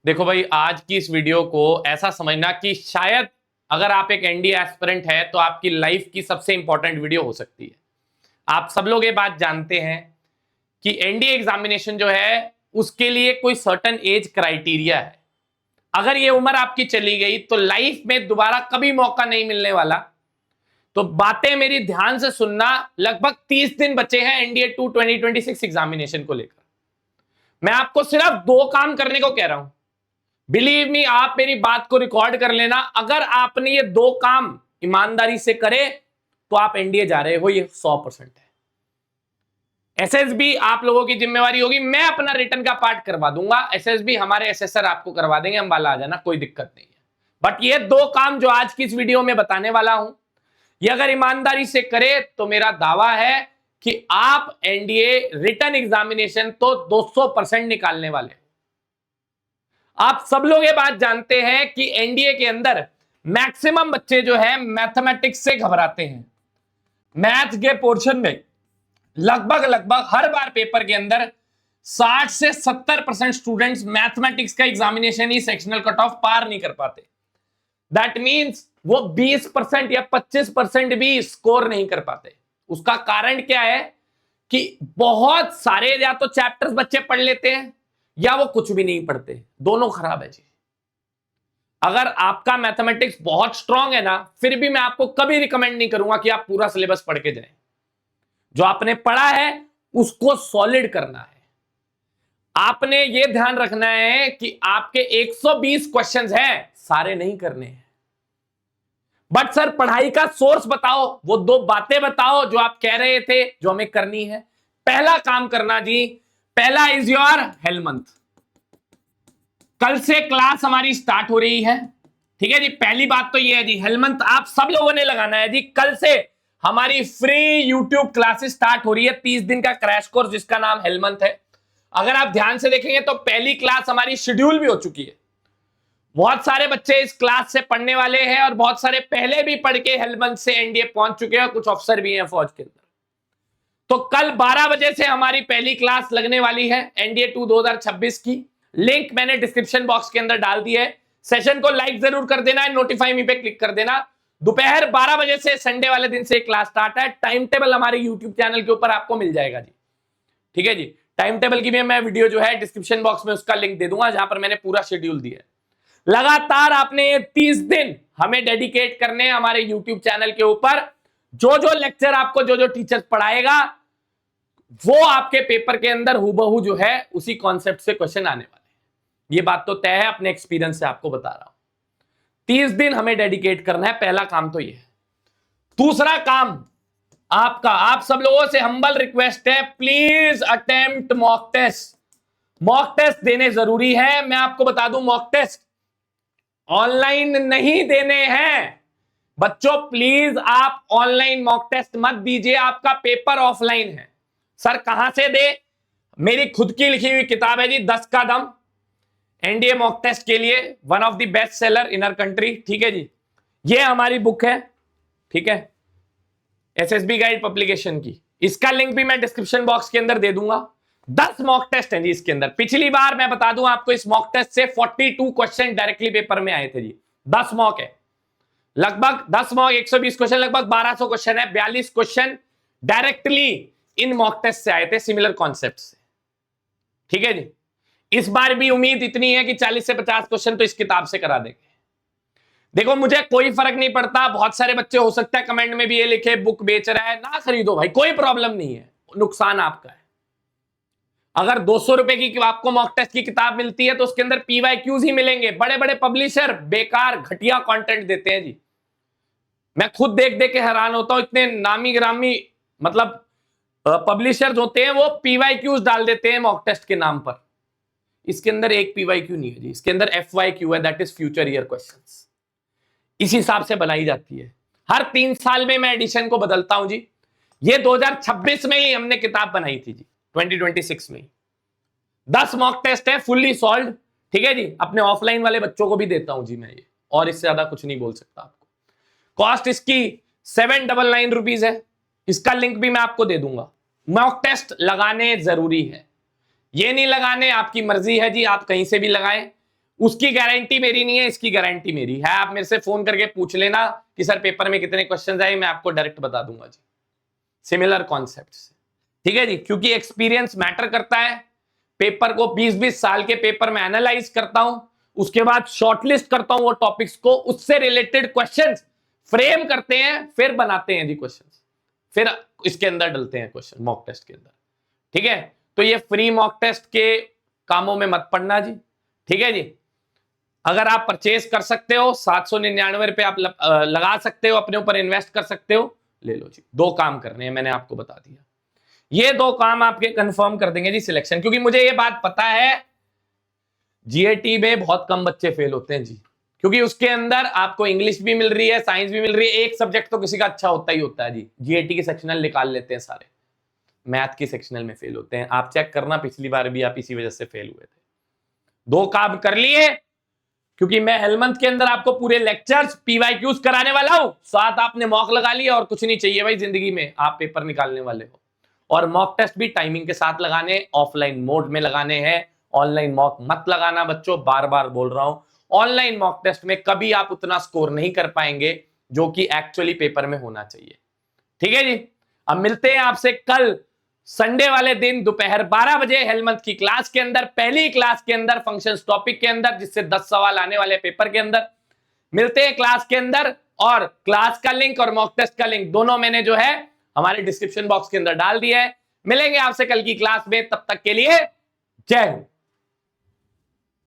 देखो भाई, आज की इस वीडियो को ऐसा समझना कि शायद अगर आप एक एनडीए एस्पिरेंट है तो आपकी लाइफ की सबसे इंपॉर्टेंट वीडियो हो सकती है। आप सब लोग ये बात जानते हैं कि एनडीए एग्जामिनेशन जो है उसके लिए कोई सर्टेन एज क्राइटेरिया है। अगर ये उम्र आपकी चली गई तो लाइफ में दोबारा कभी मौका नहीं मिलने वाला। तो बातें मेरी ध्यान से सुनना। लगभग 30 दिन बचे हैं एनडीए 2 2026 एग्जामिनेशन को लेकर। मैं आपको सिर्फ 2 काम करने को कह रहा हूं। बिलीव मी, आप मेरी बात को रिकॉर्ड कर लेना। अगर आपने ये 2 काम ईमानदारी से करे तो आप एनडीए जा रहे हो, ये 100% है। एसएसबी आप लोगों की जिम्मेवारी होगी, मैं अपना रिटर्न का पार्ट करवा दूंगा। एसएसबी हमारे एसएसआर आपको करवा देंगे, अंबाला आ जाना, कोई दिक्कत नहीं है। बट ये 2 काम जो आज की इस वीडियो में बताने वाला हूं, ये अगर ईमानदारी से करे तो मेरा दावा है कि आप एनडीए रिटर्न एग्जामिनेशन तो 200% निकालने वाले। आप सब लोग ये बात जानते हैं कि एनडीए के अंदर मैक्सिमम बच्चे जो है मैथमेटिक्स से घबराते हैं। मैथ के पोर्शन में लगभग हर बार पेपर के अंदर 60 से 70% स्टूडेंट्स मैथमेटिक्स का एग्जामिनेशन ही सेक्शनल कट ऑफ पार नहीं कर पाते। दैट मींस वो 20% या 25% भी स्कोर नहीं कर पाते। उसका कारण क्या है कि बहुत सारे या तो चैप्टर्स बच्चे पढ़ लेते हैं या वो कुछ भी नहीं पढ़ते। दोनों खराब है जी। अगर आपका मैथमेटिक्स बहुत स्ट्रांग है ना, फिर भी मैं आपको कभी रिकमेंड नहीं करूंगा कि आप पूरा सिलेबस पढ़ के जाएं। जो आपने पढ़ा है उसको सॉलिड करना है। आपने ये ध्यान रखना है कि आपके 120 क्वेश्चंस हैं, सारे नहीं करने हैं। बट सर पढ़ाई का सोर्स बताओ, वो 2 बातें बताओ जो आप कह रहे थे जो हमें करनी है। पहला काम करना जी, पहला इज योर हेलमंथ। कल से क्लास हमारी स्टार्ट हो रही है, ठीक है जी। पहली बात तो ये है जी, हेलमंथ आप सब लोगों ने लगाना है जी। कल से हमारी फ्री यूट्यूब क्लासेस स्टार्ट हो रही है, 30 दिन का क्रैश कोर्स जिसका नाम हेलमंथ है। अगर आप ध्यान से देखेंगे तो पहली क्लास हमारी शेड्यूल भी हो चुकी है। बहुत सारे बच्चे इस क्लास से पढ़ने वाले हैं और बहुत सारे पहले भी पढ़ के हेलमंथ से एनडीए पहुंच चुके हैं, कुछ अफसर भी हैं फौज के अंदर। तो कल 12 बजे से हमारी पहली क्लास लगने वाली है एनडीए 2 2026 की। लिंक मैंने डिस्क्रिप्शन बॉक्स के अंदर डाल दी है। सेशन को लाइक जरूर कर देना है, नोटिफाई मी पे क्लिक कर देना। दोपहर 12 बजे से संडे वाले दिन से क्लास स्टार्ट है। टाइम टेबल हमारे यूट्यूब चैनल के ऊपर आपको मिल जाएगा जी, ठीक है जी। टाइम टेबल की भी मैं वीडियो जो है डिस्क्रिप्शन बॉक्स में उसका लिंक दे दूंगा, जहां पर मैंने पूरा शेड्यूल दिया है। लगातार आपने ये 30 दिन हमें डेडिकेट करने हैं हमारे यूट्यूब चैनल के ऊपर। जो जो लेक्चर आपको जो जो टीचर पढ़ाएगा वो आपके पेपर के अंदर हूबहू जो है उसी कॉन्सेप्ट से क्वेश्चन आने वाले हैं। ये बात तो तय है, अपने एक्सपीरियंस से आपको बता रहा हूं। 30 दिन हमें डेडिकेट करना है, पहला काम तो ये है। दूसरा काम आपका, आप सब लोगों से हम्बल रिक्वेस्ट है, please attempt mock test. Mock test देने जरूरी है। मैं आपको बता दूं, मॉक टेस्ट ऑनलाइन नहीं देने हैं बच्चों। प्लीज आप ऑनलाइन मॉक टेस्ट मत दीजिए, आपका पेपर ऑफलाइन है। सर कहां से दे? मेरी खुद की लिखी हुई किताब है जी, 10 का दम, एनडीए मॉक टेस्ट के लिए one of the best seller in our country, ठीक है जी। ये हमारी बुक है, ठीक है, एसएसबी गाइड पब्लिकेशन की। इसका लिंक भी मैं डिस्क्रिप्शन बॉक्स के अंदर दे दूंगा। 10 मॉक टेस्ट हैं जी इसके अंदर। पिछली बार मैं बता दूं आपको, इस मॉक टेस्ट से 42 क्वेश्चन डायरेक्टली पेपर में आए थे जी। 10 मॉक है, लगभग 10 मॉक 120 क्वेश्चन, लगभग 1200 क्वेश्चन है। 42 question directly in mock test से आए थे, सिमिलर कॉन्सेप्ट से, ठीक है जी। इस बार भी उम्मीद इतनी है कि 40 से 50 क्वेश्चन तो इस किताब से करा देंगे। देखो मुझे कोई फर्क नहीं पड़ता, बहुत सारे बच्चे हो सकता है कमेंट में भी ये लिखे बुक बेच रहा है, ना खरीदो भाई, कोई प्रॉब्लम नहीं है, नुकसान आपका है। अगर 200 रुपए की आपको मॉक टेस्ट की किताब मिलती है तो उसके अंदर पीवाईक्यूज ही मिलेंगे। बड़े बड़े पब्लिशर बेकार घटिया कंटेंट देते हैं जी। मैं खुद देख देख के हैरान होता हूं, इतने नामी ग्रामी मतलब पब्लिशर्स होते हैं, वो पीवाईक्यूज डाल देते हैं मॉक टेस्ट के नाम पर। इसके अंदर एक पीवाईक्यू नहीं है जी, इसके अंदर एफवाईक्यू है, that is future year questions. इस हिसाब से बनाई जाती है। हर 3 साल में मैं एडिशन को बदलता हूं जी। ये 2026 में ही हमने किताब बनाई थी जी, 2026 में। 10 मॉक टेस्ट है फुल्ली सॉल्व, ठीक है जी। अपने ऑफलाइन वाले बच्चों को भी देता हूं जी मैं ये, और इससे ज्यादा कुछ नहीं बोल सकता आपको। कॉस्ट इसकी 799 रुपीज है। इसका लिंक भी मैं आपको दे दूंगा। मॉक टेस्ट लगाने जरूरी है, ये नहीं लगाने आपकी मर्जी है जी, आप कहीं से भी लगाएं। उसकी गारंटी मेरी नहीं है, इसकी गारंटी मेरी है। आप मेरे से फोन करके पूछ लेना कि सर पेपर में कितने क्वेश्चन आए, मैं आपको डायरेक्ट बता दूंगा जी। सिमिलर कॉन्सेप्ट, ठीक है जी, क्योंकि एक्सपीरियंस मैटर करता है। पेपर को 20-20 साल के पेपर में एनालाइज करता हूं, उसके बाद शॉर्टलिस्ट करता हूं वो टॉपिक्स को, उससे रिलेटेड क्वेश्चंस फ्रेम करते हैं, फिर बनाते हैं जी क्वेश्चंस, फिर इसके अंदर डलते हैं क्वेश्चन मॉक टेस्ट के अंदर। ठीक है, तो ये फ्री मॉक टेस्ट के कामों में मत पड़ना जी। ठीक है जी, अगर आप परचेज कर सकते हो 799 रुपए आप लगा सकते हो, अपने ऊपर इन्वेस्ट कर सकते हो, ले लो जी। 2 काम करने हैं, मैंने आपको बता दिया। ये 2 काम आपके कंफर्म कर देंगे जी सिलेक्शन, क्योंकि मुझे ये बात पता है जीएटी में बहुत कम बच्चे फेल होते हैं जी, क्योंकि उसके अंदर आपको इंग्लिश भी मिल रही है, साइंस भी मिल रही है, एक सब्जेक्ट तो किसी का अच्छा होता ही होता है जी। जीएटी के सेक्शनल निकाल लेते हैं सारे, मैथ की सेक्शनल में फेल होते हैं। आप चेक करना, पिछली बार भी आप इसी वजह से फेल हुए थे। 2 काम कर लिए, क्योंकि मैं हेलमंथ के अंदर आपको पूरे लेक्चर्स पीवाईक्यूज कराने वाला हूं, साथ आपने मॉक लगा लिया और कुछ नहीं चाहिए भाई जिंदगी में, आप पेपर निकालने वाले हो। और मॉक टेस्ट भी टाइमिंग के साथ लगाने, ऑफलाइन मोड में लगाने हैं, ऑनलाइन मॉक मत लगाना बच्चों, बार बार बोल रहा हूं। ऑनलाइन मॉक टेस्ट में कभी आप उतना स्कोर नहीं कर पाएंगे जो कि एक्चुअली पेपर में होना चाहिए। ठीक है जी, अब मिलते हैं आपसे कल संडे वाले दिन दोपहर 12 बजे हेलमंथ की क्लास के अंदर, पहली क्लास के अंदर फंक्शंस टॉपिक के अंदर, जिससे 10 सवाल आने वाले पेपर के अंदर। मिलते हैं क्लास के अंदर, और क्लास का लिंक और मॉक टेस्ट का लिंक दोनों मैंने जो है हमारे डिस्क्रिप्शन बॉक्स के अंदर डाल दिया है। मिलेंगे आपसे कल की क्लास में, तब तक के लिए जय हिंद।